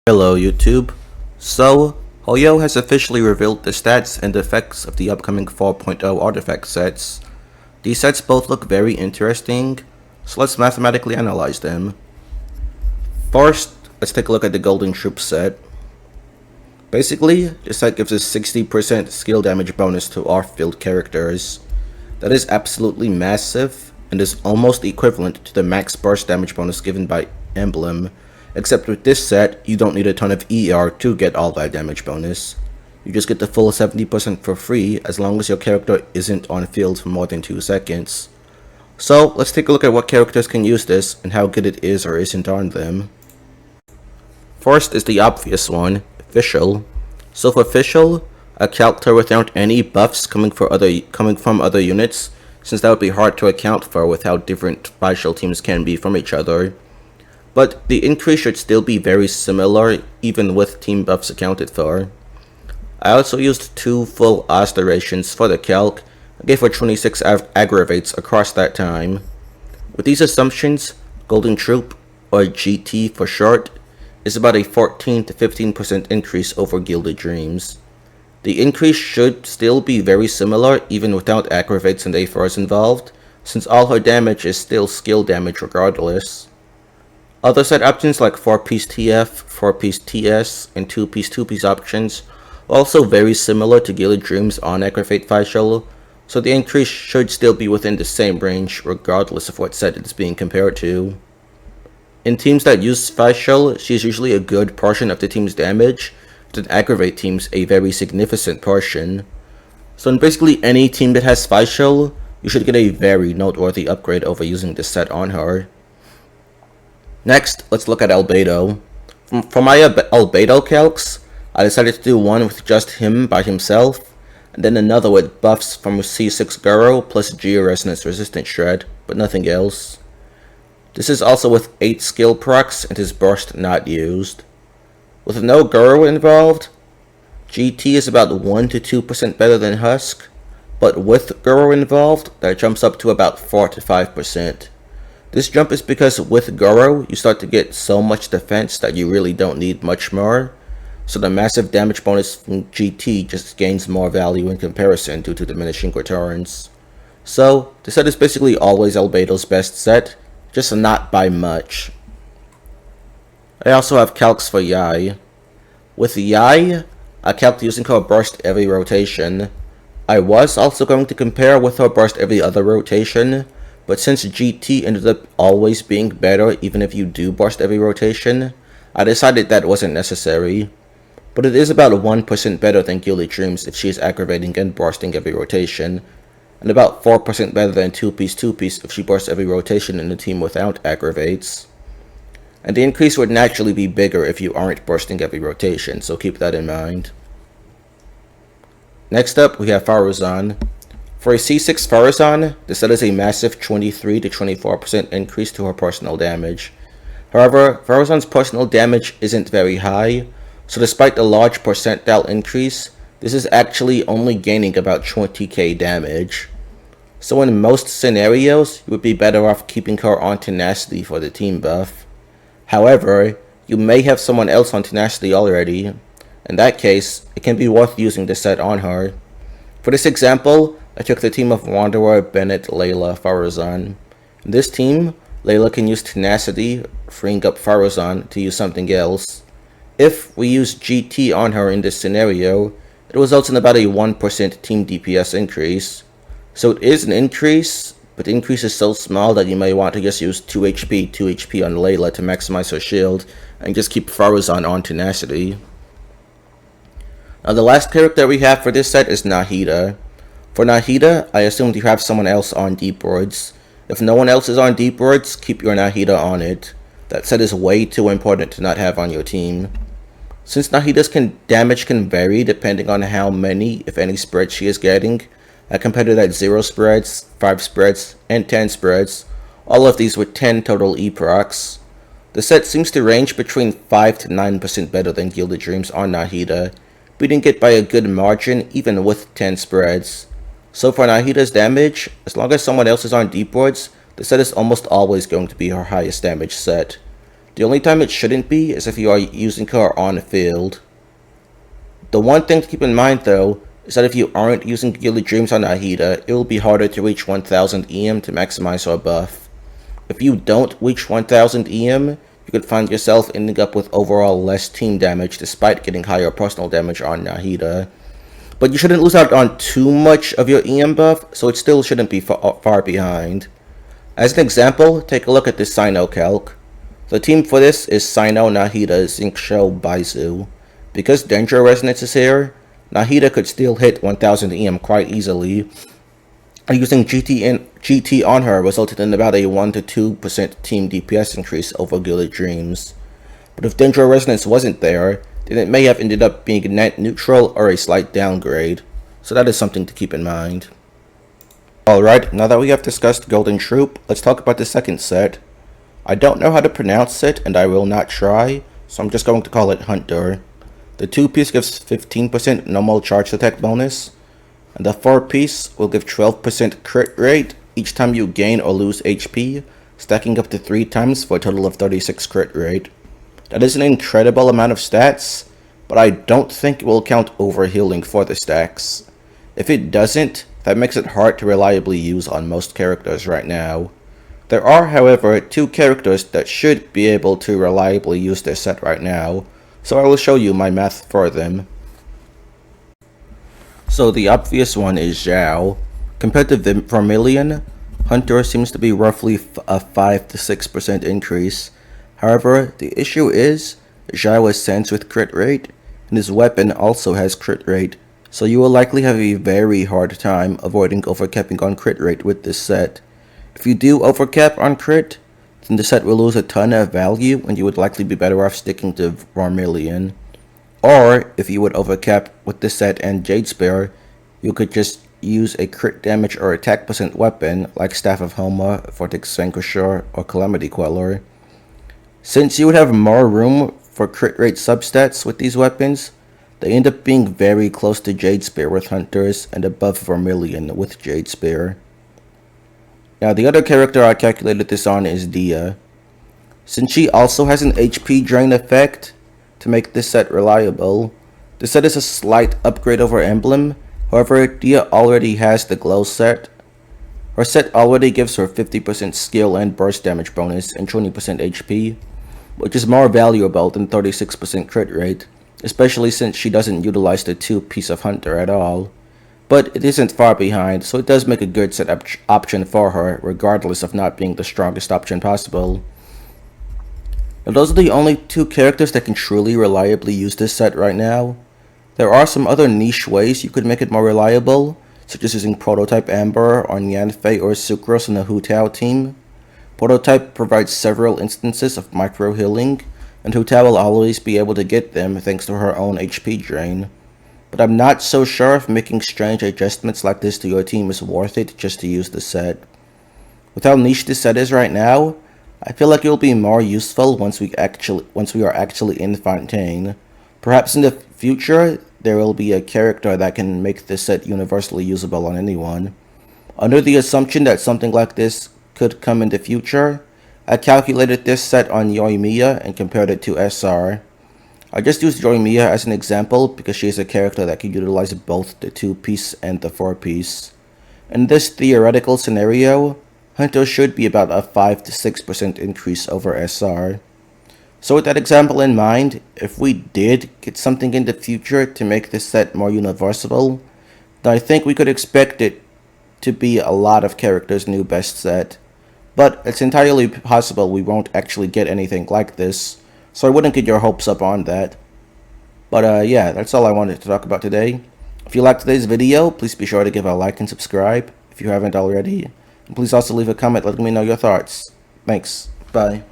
Hello YouTube. So, Hoyo has officially revealed the stats and effects of the upcoming 4.0 artifact sets. These sets both look very interesting, so let's mathematically analyze them. First, let's take a look at the Golden Troop set. Basically, this set gives us 60% skill damage bonus to off-field characters. That is absolutely massive, and is almost equivalent to the max burst damage bonus given by Emblem, except with this set, you don't need a ton of ER to get all that damage bonus. You just get the full 70% for free as long as your character isn't on field for more than 2 seconds. So, let's take a look at what characters can use this and how good it is or isn't on them. First is the obvious one, fischl. So for fischl, a character without any buffs coming from other units, since that would be hard to account for with how different fischl teams can be from each other. But the increase should still be very similar, even with team buffs accounted for. I also used 2 full Oz durations for the calc, and gave her 26 aggravates across that time. With these assumptions, Golden Troop, or GT for short, is about a 14 to 15% increase over Gilded Dreams. The increase should still be very similar even without aggravates and AFRs involved, since all her damage is still skill damage regardless. Other set options like 4-piece TF, 4-piece TS, and 2-piece 2-piece options are also very similar to Gilded Dreams on aggravate fischl, so the increase should still be within the same range regardless of what set it's being compared to. In teams that use fischl, she is usually a good portion of the team's damage, and in aggravate teams a very significant portion. So in basically any team that has fischl, you should get a very noteworthy upgrade over using this set on her. Next, let's look at albedo. For my albedo calcs, I decided to do one with just him by himself, and then another with buffs from C6 Guru plus Georesonance Resistant Shred, but nothing else. This is also with 8 skill procs and his burst not used. With no Guru involved, GT is about 1 to 2% better than Husk, but with Guru involved, that jumps up to about 4 to 5%. This jump is because with Guru, you start to get so much defense that you really don't need much more, so the massive damage bonus from GT just gains more value in comparison due to diminishing returns. So, the set is basically always albedo's best set, just not by much. I also have calcs for Yai. With Yai, I calced using her burst every rotation. I was also going to compare with her burst every other rotation, but since GT ended up always being better even if you do burst every rotation, I decided that wasn't necessary. But it is about 1% better than Gilded Dreams if she is aggravating and bursting every rotation, and about 4% better than 2-piece 2-piece if she bursts every rotation in a team without aggravates. And the increase would naturally be bigger if you aren't bursting every rotation, so keep that in mind. Next up, we have faruzan. For a C6 faruzan, the set is a massive 23 to 24% increase to her personal damage. However, faruzan's personal damage isn't very high, so despite the large percentile increase, this is actually only gaining about 20k damage. So in most scenarios, you would be better off keeping her on tenacity for the team buff. However, you may have someone else on tenacity already. In that case, it can be worth using this set on her. For this example, I took the team of Wanderer, Bennett, Layla, faruzan. In this team, Layla can use tenacity, freeing up faruzan to use something else. If we use GT on her in this scenario, it results in about a 1% team DPS increase. So it is an increase, but the increase is so small that you may want to just use 2 HP on Layla to maximize her shield, and just keep faruzan on tenacity. Now the last character we have for this set is Nahida. For Nahida, I assumed you have someone else on deep words. If no one else is on deep words, keep your Nahida on it. That set is way too important to not have on your team. Since Nahida's damage can vary depending on how many, if any, spreads she is getting, I compared it at 0 spreads, 5 spreads, and 10 spreads, all of these with 10 total E procs. The set seems to range between 5 to 9% better than Gilded Dreams on Nahida, beating it by a good margin even with 10 spreads. So for Nahida's damage, as long as someone else is on deep words, the set is almost always going to be her highest damage set. The only time it shouldn't be is if you are using her on the field. The one thing to keep in mind though, is that if you aren't using Gilded Dreams on nahida, it will be harder to reach 1000 EM to maximize her buff. If you don't reach 1000 EM, you could find yourself ending up with overall less team damage despite getting higher personal damage on nahida. But you shouldn't lose out on too much of your EM buff, so it still shouldn't be far behind. As an example, take a look at this Sino calc. The team for this is Sino, Nahida, Xiao, Baizu. Because Danger Resonance is here, nahida could still hit 1000 EM quite easily. Using GT on her resulted in about a 1 to 2% team DPS increase over Gilded Dreams. But if Danger Resonance wasn't there, then it may have ended up being net neutral or a slight downgrade, so that is something to keep in mind. Alright, now that we have discussed Golden Troop, let's talk about the second set. I don't know how to pronounce it, and I will not try, so I'm just going to call it Hunter. The 2-piece gives 15% normal charge attack bonus, and the 4-piece will give 12% crit rate each time you gain or lose HP, stacking up to 3 times for a total of 36 crit rate. That is an incredible amount of stats, but I don't think it will count overhealing for the stacks. If it doesn't, that makes it hard to reliably use on most characters right now. There are, however, 2 characters that should be able to reliably use this set right now, so I will show you my math for them. So the obvious one is Xiao. Compared to Vermilion, Hunter seems to be roughly a 5 to 6% increase. However, the issue is, Xiao is Sans with crit rate, and his weapon also has crit rate, so you will likely have a very hard time avoiding overcapping on crit rate with this set. If you do overcap on crit, then the set will lose a ton of value and you would likely be better off sticking to Vermilion. Or, if you would overcap with this set and Jade Spear, you could just use a crit damage or attack percent weapon like Staff of Homa, Vortex Vanquisher, or Calamity Queller. Since you would have more room for crit rate substats with these weapons, they end up being very close to Jade Spear with Hunters and above Vermilion with Jade Spear. Now the other character I calculated this on is Dehya. Since she also has an HP drain effect to make this set reliable, this set is a slight upgrade over Emblem. However, Dehya already has the glow set. Her set already gives her 50% skill and burst damage bonus and 20% HP, which is more valuable than 36% crit rate, especially since she doesn't utilize the 2-piece of Hunter at all. But it isn't far behind, so it does make a good set option for her, regardless of not being the strongest option possible. Now those are the only 2 characters that can truly reliably use this set right now. There are some other niche ways you could make it more reliable, such as using Prototype Amber on Yanfei or Sucrose on the Hu Tao team. Prototype provides several instances of micro healing, and Hu Tao will always be able to get them thanks to her own HP drain. But I'm not so sure if making strange adjustments like this to your team is worth it just to use the set. With how niche this set is right now, I feel like it will be more useful once we are actually in Fontaine. Perhaps in the future, there will be a character that can make this set universally usable on anyone. Under the assumption that something like this could come in the future, I calculated this set on Yoimiya and compared it to SR. I just used Yoimiya as an example because she is a character that can utilize both the 2-piece and the 4-piece. In this theoretical scenario, Hunter should be about a 5 to 6% increase over SR. So with that example in mind, if we did get something in the future to make this set more universal, then I think we could expect it to be a lot of characters' new best set. But it's entirely possible we won't actually get anything like this, so I wouldn't get your hopes up on that. But yeah, that's all I wanted to talk about today. If you liked today's video, please be sure to give a like and subscribe if you haven't already. And please also leave a comment letting me know your thoughts. Thanks. Bye.